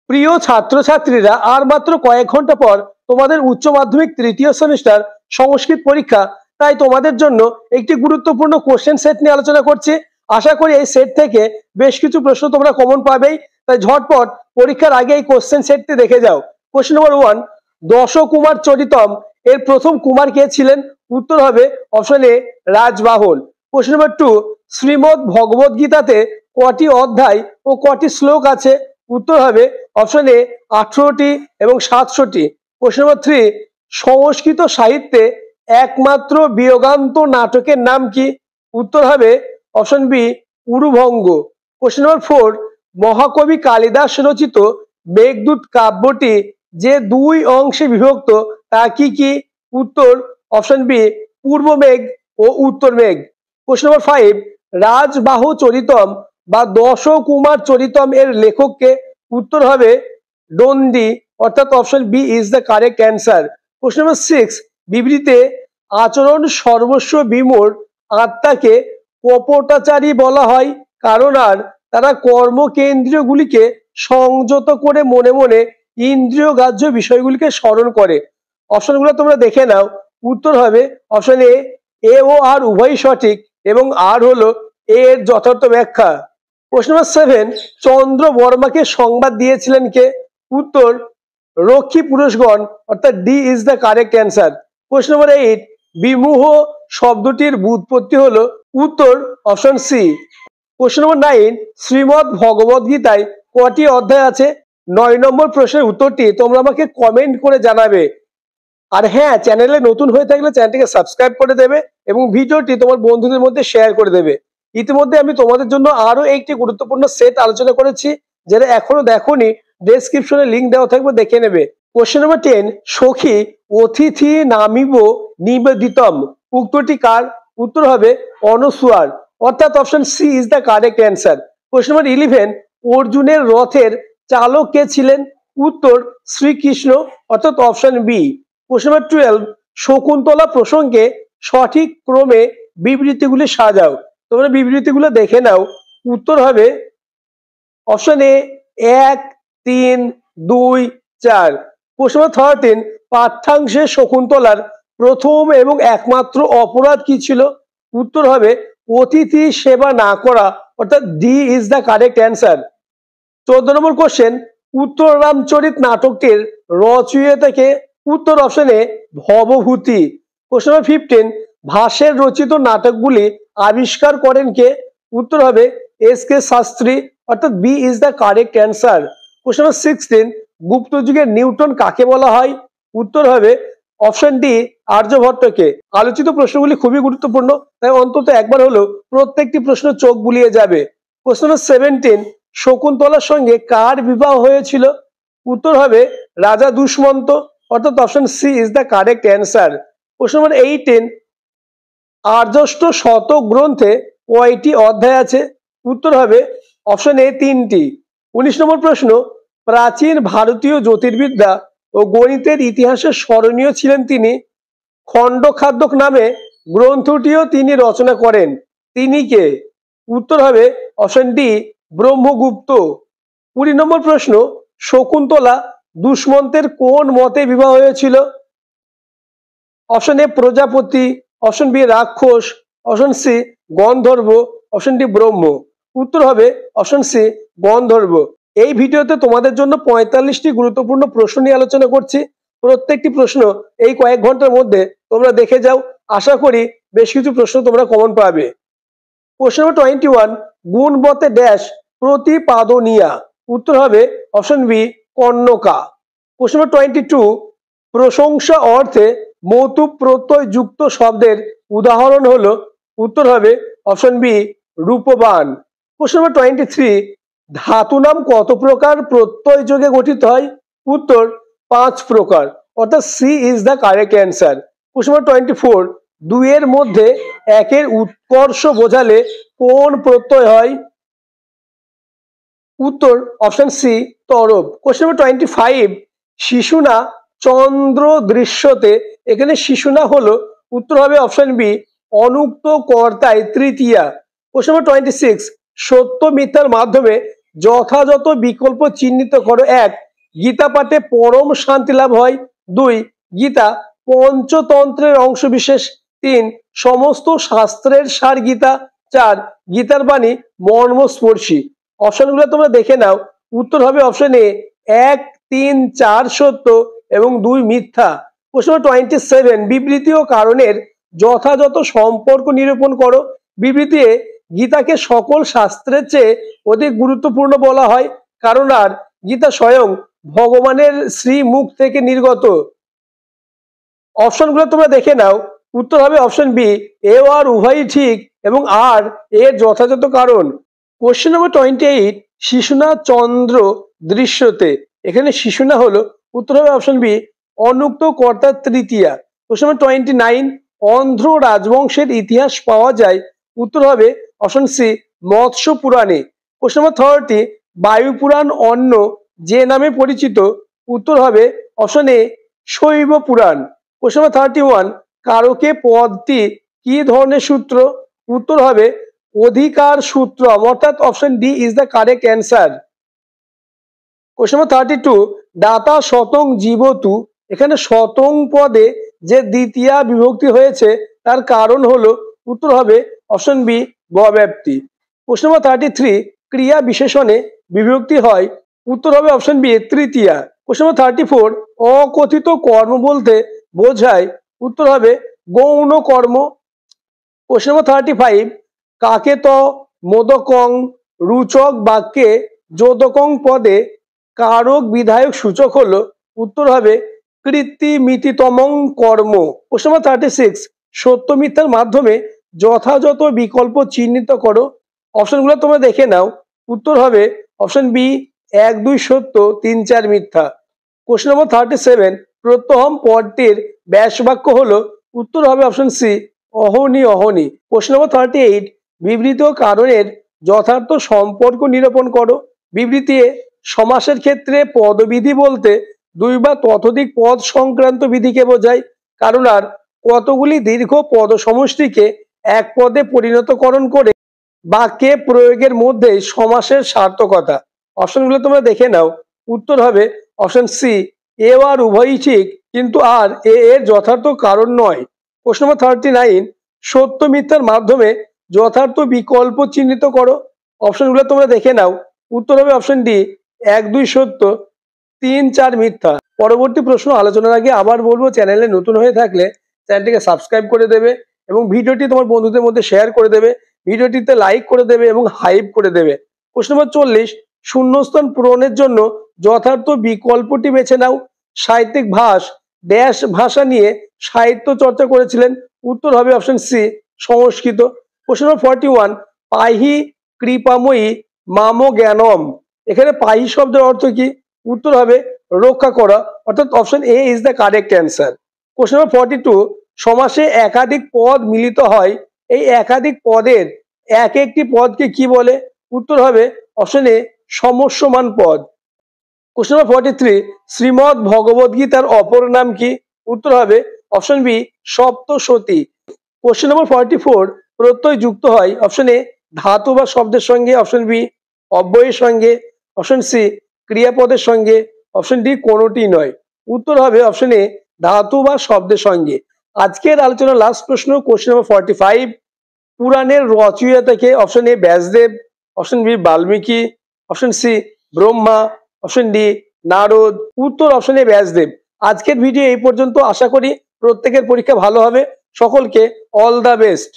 প্রিয় ছাত্রছাত্রীরা, আর মাত্র কয়েক ঘন্টা পর তোমাদের উচ্চ মাধ্যমিক তৃতীয় সেমিস্টার সংস্কৃত পরীক্ষা। তাই তোমাদের জন্য একটি গুরুত্বপূর্ণ কোশ্চেন সেট নিয়ে আলোচনা করছি। আশা করি এই সেট থেকে বেশ কিছু প্রশ্ন তোমরা কমন পাবেই। তাই ঝটপট পরীক্ষার আগে এই কোশ্চেন সেটটি দেখে যাও। কোশ্চেন নম্বর 1, দশ কুমার চরিতম এর প্রথম কুমার কে ছিলেন? উত্তর হবে অপশন এ রাজবাহন। কোশ্চেন নম্বর 2, শ্রীমদ্ ভগবদ গীতাতে কটি অধ্যায় ও কটি শ্লোক আছে? উত্তর হবে অপশন এ 18টি এবং 700টি। কোশ্চেন নম্বর 3, সংস্কৃত সাহিত্যে একমাত্র বিয়োগান্ত নাটকের নাম কি? উত্তর হবে অপশন বি উরুভঙ্গ। কোশ্চেন নম্বর 4, মহাকবি কালিদাস রচিত মেঘদূত কাব্যটি যে দুই অংশে বিভক্ত তা কি কি? উত্তর অপশন বি পূর্ব মেঘ ও উত্তর মেঘ। কোশ্চেন নম্বর 5, রাজবাহু চরিতম বা দশ কুমার চরিতম এর লেখককে? উত্তর হবে দন্ডি, অর্থাৎ option B is the correct answer. Question number 6, বিবৃতে আচরণ সর্বস্ব বিমূঢ় আত্মাকে কপটাচারী বলা হয় কারণ আর তারা কর্মকেন্দ্রীয়গুলিকে সংযত করে মনে মনে ইন্দ্রিয় গ্রাহ্য বিষয়গুলিকে স্মরণ করে। অপশনগুলো তোমরা দেখে নাও। উত্তর হবে অপশন এ ও আর উভয়ই সঠিক এবং আর হলো এর যথার্থ ব্যাখ্যা। কোশ্চেন নম্বর 7, চন্দ্র বর্মাকে সংবাদ দিয়েছিলেন কে? উত্তর রক্ষী পুরুষগণ, অর্থাৎ D is the correct answer. Question number 8, বিমুহ শব্দটির ব্যুৎপত্তি হলো? উত্তর option C. Question number 9, Shrimad Bhagavad গীতায় কটি অধ্যায় আছে? 9 নম্বর প্রশ্নের উত্তরটি তোমরা আমাকে কমেন্ট করে জানাবে। আর হ্যাঁ, চ্যানেলে নতুন হয়ে থাকলে চ্যানেলটিকে সাবস্ক্রাইব করে দেবে এবং ভিডিওটি তোমার বন্ধুদের মধ্যে শেয়ার করে দেবে। ইতিমধ্যে আমি তোমাদের জন্য আরো একটি গুরুত্বপূর্ণ সেট আলোচনা করেছি, যেটা এখনো দেখোনি, ডেসক্রিপশনে লিংক দেওয়া থাকবে, দেখে নেবে। কোশ্চেন নম্বর 10, সখী অতিথি নামিব নিবেদিতম উক্তটি কার? উত্তর হবে অনসূয়ার, অর্থাৎ option C is the correct answer. Question number 11, অর্জুনের রথের চালক কে ছিলেন? উত্তর শ্রীকৃষ্ণ, অর্থাৎ option B. Question number 12, Shakuntala প্রসঙ্গে সঠিক ক্রমে বিবৃতিগুলি সাজাও। তোমরা বিবৃতিগুলো দেখে নাও। উত্তর হবে অপশন এ 1, 3, 2, 4। কোশ্চেন নম্বর 13, পাঠ্যাংশে শকুন্তলার প্রথম এবং একমাত্র অপরাধ কি ছিল? উত্তর হবে অতিথি সেবা না করা, অর্থাৎ D is the correct answer. 14 number question, উত্তর রামচরিত নাটকটির রচয়িতাকে? উত্তর অপশন এ ভবভূতি। কোশ্চেন নম্বর 15, ভাসের রচিত নাটকগুলি আবিষ্কার করেন কে? উত্তর হবে এস কে শাস্ত্রী, অর্থাৎ B is the correct answer. Question number 16, Gupta যুগের নিউটন কাকে বলা হয়? উত্তর হবে অপশন ডি আর্যভট্টকে। আলোচিত প্রশ্নগুলি খুবই গুরুত্বপূর্ণ, তাই অন্তত একবার হলেও প্রত্যেকটি প্রশ্ন চোখ বুলিয়ে যাবে। কোশ্চেন নম্বর 17, শকুন্তলার সঙ্গে কার বিবাহ হয়েছিল? উত্তর হবে রাজা দুষ্মন্ত, অর্থাৎ option C is the correct answer. Question number 18, আর্যষ্ট শতক গ্রন্থে কয়টি অধ্যায় আছে? উত্তর হবে অপশন এ 3টি। 19 নম্বর প্রশ্ন, প্রাচীন ভারতীয় জ্যোতির্বিদ্যা ও গণিতের ইতিহাসে স্মরণীয় ছিলেন তিনি। খণ্ডখাদ্যক নামে গ্রন্থটিও তিনি রচনা করেন, তিনি কে? উত্তর হবে অপশন ডি ব্রহ্মগুপ্ত। 20 নম্বর প্রশ্ন, শকুন্তলা দুষ্মন্তের কোন মতে বিবাহ হয়েছিল? অপশন এ প্রজাপতি, অপশন বি রাক্ষস, অপশন সি গন্ধর্ব, অপশন ডি ব্রহ্ম। উত্তর হবে অপশন সি গন্ধর্ব। এই ভিডিওতে তোমাদের জন্য 45টি গুরুত্বপূর্ণ প্রশ্ন নিয়ে আলোচনা করছি। প্রত্যেকটি প্রশ্ন এই কয়েক ঘন্টার মধ্যে তোমরা দেখে যাও। আশা করি বেশ কিছু প্রশ্ন তোমরা কমন পাবে। কোশ্চেন নম্বর 21, গুণবতে ড্যাশ প্রতিপাদনিয়া। উত্তর হবে অপশন বি কর্ণকা। কোশ্চেন নম্বর 22, প্রশংসা অর্থে মৌতুক প্রত্যয় যুক্ত শব্দের উদাহরণ হলো? উত্তর হবে অপশন বি রূপবান। কোশ্চেন নম্বর 23, ধাতু নাম কত প্রকার প্রত্যয় যোগে গঠিত হয়? উত্তর 5 প্রকার, অর্থাৎ C is the correct answer. Question number 24, দুইয়ের মধ্যে একের উৎকর্ষ বোঝালে কোন প্রত্যয় হয়? উত্তর অপশন সি তরব। কোশ্চেন নম্বর 25, শিশুনা চন্দ্র দৃশ্যতে, এখানে শিশুনা হলো? উত্তর হবে অপশন বি অনুক্ত কর্তায় তৃতীয়া। কোশ্চেন নম্বর 26, সত্য মিথ্যার মাধ্যমে যথাযথ বিকল্প চিহ্নিত করো। 1, গীতা পাঠে পরম শান্তি লাভ হয়। 2, গীতা পঞ্চতন্ত্রের অংশ বিশেষ। 3, সমস্ত শাস্ত্রের সার গীতা। 4, গীতার বাণী মর্মস্পর্শী। অপশনগুলো তোমরা দেখে নাও। উত্তর হবে অপশন এ 1, 3, 4 সত্য এবং 2 মিথ্যা। প্রশ্ন 27, বিবৃতি ও কারণের যথাযথ সম্পর্ক নিরূপণ করো। বিবৃতি এ গীতাকে সকল শাস্ত্রের চেয়ে অধিক গুরুত্বপূর্ণ বলা হয়, কারণ আর গীতা স্বয়ং ভগবানের শ্রীমুখ থেকে নির্গত। অপশনগুলো তোমরা দেখে নাও। উত্তর হবে অপশন বি, এ আর উভয়ই ঠিক এবং আর এর যথাযথ কারণ। কোশ্চেন নম্বর 28, শিশুনা চন্দ্র দৃশ্যতে। এখানে শিশুনা হলো, উত্তর হবে অপশন বি, অনুক্ত কর্তার তৃতীয়া। কোশ্চেন নম্বর 29, অন্ধ্র রাজবংশের ইতিহাস পাওয়া যায়। উত্তর হবে অপশন সি, মৎস্য পুরাণে। কোশ্চেন নম্বর 30, বায়ু পুরাণ অন্য যে নামে পরিচিত। উত্তর হবে অপশন এ, শৈব পুরাণ। কোশ্চেন নম্বর 31, কারকে পদটি কি ধরনের সূত্র। উত্তর হবে অধিকার সূত্র, অর্থাৎ option D is the correct answer. Question নম্বর 32, দাতা শতং জীবতু। এখানে শতং পদে যে দ্বিতীয়া বিভক্তি হয়েছে তার কারণ হলো, উত্তর হবে অপশন বি, ব্যক্তি। কোশ্চেন নম্বর 33, ক্রিয়া বিশেষণে বিভক্তি হয়। উত্তর হবে অপশন বি, তৃতীয়া। কোশ্চেন নম্বর 34, অকথিত কর্ম বলতে বোঝায়। উত্তর হবে গৌণ কর্ম। কোশ্চেন নম্বর 35, কাকে ত মোদকং রুচক বাক্যে যোদকং পদে কারক বিধায়ক সূচক হলো। উত্তর হবে কৃত্তিমিতিতমং কর্ম। কোশ্চেন নম্বর 36, সত্য মিথ্যার মাধ্যমে যথাযথ বিকল্প চিহ্নিত করো। অপশনগুলো তোমরা দেখে নাও। উত্তর হবে অপশন বি, 1, 2 সত্য, 3, 4 মিথ্যা। কোশ্চেন নম্বর 37, প্রত্যহম পদটির ব্যাস বাক্য হলো। উত্তর হবে অপশন সি, অহনি অহনি। কোশ্চেন নম্বর 38, বিবৃত কারণের যথার্থ সম্পর্ক নিরূপণ করো। বিবৃতি এ সমাসের ক্ষেত্রে পদবিধি বলতে 2 বা ততোধিক পদ সংক্রান্ত বিধিকে বোঝায়, কারণ আর কতগুলি দীর্ঘ পদ সমষ্টিকে এক পদে পরিণতকরণ করে বাক্যে প্রয়োগের মধ্যে সমাসের সার্থকতা। অপশনগুলো তোমরা দেখে নাও। উত্তর হবে অপশন সি, এ আর উভয়ই ঠিক কিন্তু আর এর যথার্থ কারণ নয়। প্রশ্ন নম্বর 39, সত্য মিথ্যার মাধ্যমে যথার্থ বিকল্প চিহ্নিত করো। অপশনগুলো তোমরা দেখে নাও। উত্তর হবে অপশন ডি, 1, 2 সত্য, 3, 4 মিথ্যা। পরবর্তী প্রশ্ন আলোচনার আগে আবার বলবো, চ্যানেলে নতুন হয়ে থাকলে চ্যানেলটিকে সাবস্ক্রাইব করে দেবে এবং ভিডিওটি তোমার বন্ধুদের মধ্যে শেয়ার করে দেবে, ভিডিওটিতে লাইক করে দেবে এবং হাইপ করে দেবে। প্রশ্ন নম্বর 40, শূন্যস্থান পূরণের জন্য যথার্থ বিকল্পটি বেছে নাও। সাহিত্যিক ভাস ড্যাশ ভাষা নিয়ে সাহিত্য চর্চা করেছিলেন। উত্তর হবে অপশন সি, সংস্কৃত। প্রশ্ন নম্বর 41, পাহি কৃপাময়ী মাম জ্ঞানম। এখানে পাহি শব্দের অর্থ কি। উত্তর হবে রক্ষা করা, অর্থাৎ option A is the correct answer. Question নম্বর 42, সমাসে একাধিক পদ মিলিত হয়, এই একাধিক পদের এক একটি পদকে কি বলে। উত্তর হবে অপশন এ, সমস্যমান পদ। কোশ্চেন নম্বর 43, শ্রীমদ্ ভগবদ গীতার অপর নাম কি। উত্তর হবে option B, Saptashati. Question number 44, প্রত্যয় যুক্ত হয় অপশন এ, ধাতু বা শব্দের সঙ্গে। অপশন বি, অব্যয়ের সঙ্গে। অপশন সি, ক্রিয়াপদের সঙ্গে। অপশন ডি, কোনোটি নয়। উত্তর হবে অপশন এ, ধাতু বা শব্দের সঙ্গে। আজকের আলোচনার লাস্ট প্রশ্ন, কোশ্চেন নম্বর 45, পুরাণের রচয়িতা কে। Option A, Vyasdev. Option B, Valmiki. Option C, Brahma. Option D, Narad. উত্তর অপশন এ, ব্যাসদেব। আজকের ভিডিও এই পর্যন্ত। আশা করি প্রত্যেকের পরীক্ষা ভালো হবে। সকলকে অল দ্য বেস্ট।